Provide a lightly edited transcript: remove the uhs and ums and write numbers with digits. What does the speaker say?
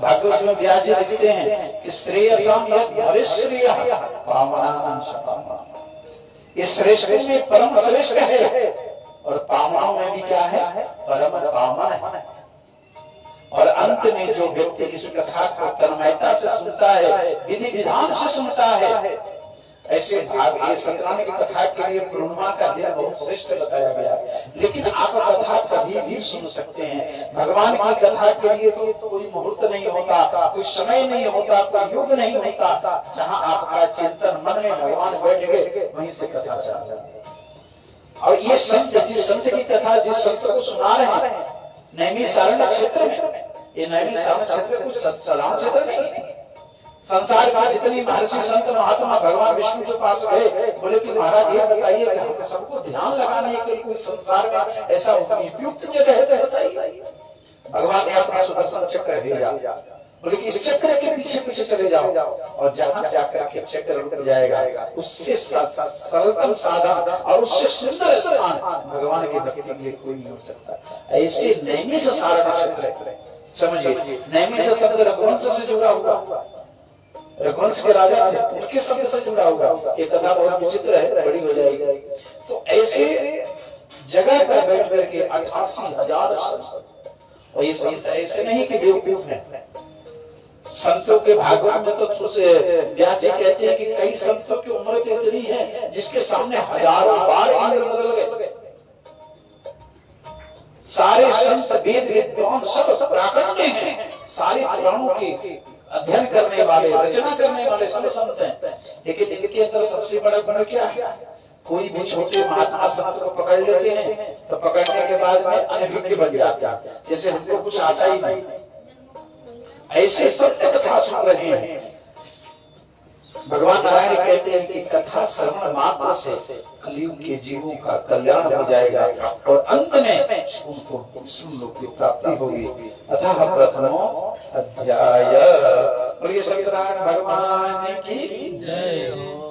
भागवत में व्यास जी लिखते हैं कि श्रेयसाम यत् भविष्यः पावनानां च पावनः, ये श्रेष्ठ में परम श्रेष्ठ है और पावनों में भी क्या है, परम पावन है। और अंत में जो व्यक्ति इस कथा को तन्मयता से सुनता है, विधि विधान से सुनता है, ऐसे भाग ये सत्यनारायण की कथा के लिए पूर्णिमा का दिन बहुत श्रेष्ठ बताया गया। लेकिन आप कथा कभी भी सुन सकते हैं, भगवान की कथा के लिए तो कोई मुहूर्त नहीं होता, कोई समय नहीं होता, कोई युग नहीं होता। जहाँ आपका चिंतन मन में भगवान बैठ गए वहीं से कथा चल जाती। और ये संत, जिस संत की कथा जिस संत को सुना रहे हैं नैमिषारण्य क्षेत्र में, ये नैमिषारण्य क्षेत्र कुछ साधारण क्षेत्र नहीं। संसार का जितनी महर्षि संत महात्मा भगवान विष्णु के पास गए, बोले कि महाराज ये बताइए कि हम सबको ध्यान लगाने के लिए कोई संसार में ऐसा उपयुक्त जगह है तो बताइए। भगवान ने अपना सुदर्शन चक्र भेजा, बोले कि इस चक्र के पीछे पीछे चले जाओ और जहाँ जाकर के चक्र रुक जाएगा, उससे सरलतम साधन और उससे सुंदर स्थान भगवान के भक्ति के लिए कोई नहीं हो सकता। ऐसे नैमिषारण्य क्षेत्र, समझिए नैमिष शब्द रघुवंश से जुड़ा हुआ, रघुवंश के राजा थे उनके शब्द से जुड़ा हुआ। ये कथा बहुत विचित्र है, बड़ी हो जाएगी। तो ऐसे जगह पर बैठ करके 88,000 संत, और ये संत ऐसे नहीं कि बेवकूफ है। संतों के भागवत में तो व्यास जी कहते हैं कि कई संतों की उम्र तो इतनी है जिसके सामने हजारों बार इंद्र बदल गए। सारे संत वेद विद्वान सब प्राकट्य हैं, सारे पुराणों के अध्ययन करने वाले, रचना करने वाले सब संत हैं। लेकिन इनके अंदर सबसे बड़ा गुण क्या है, कोई भी छोटे महात्मा संत को पकड़ लेते हैं तो पकड़ने के बाद में अनभिज्ञ बन जाते हैं, जैसे हमको कुछ आता ही नहीं। ऐसे सत्य कथा सुन रहे हैं। भगवान नारायण कहते हैं कि कथा श्रवण मात्र से कलयुग के जीवों का कल्याण हो जाएगा और अंत में उनको विष्णु लोक की प्राप्ति होगी। अतः प्रथमो अध्याय। बोलिए सत्यनारायण भगवान की जय।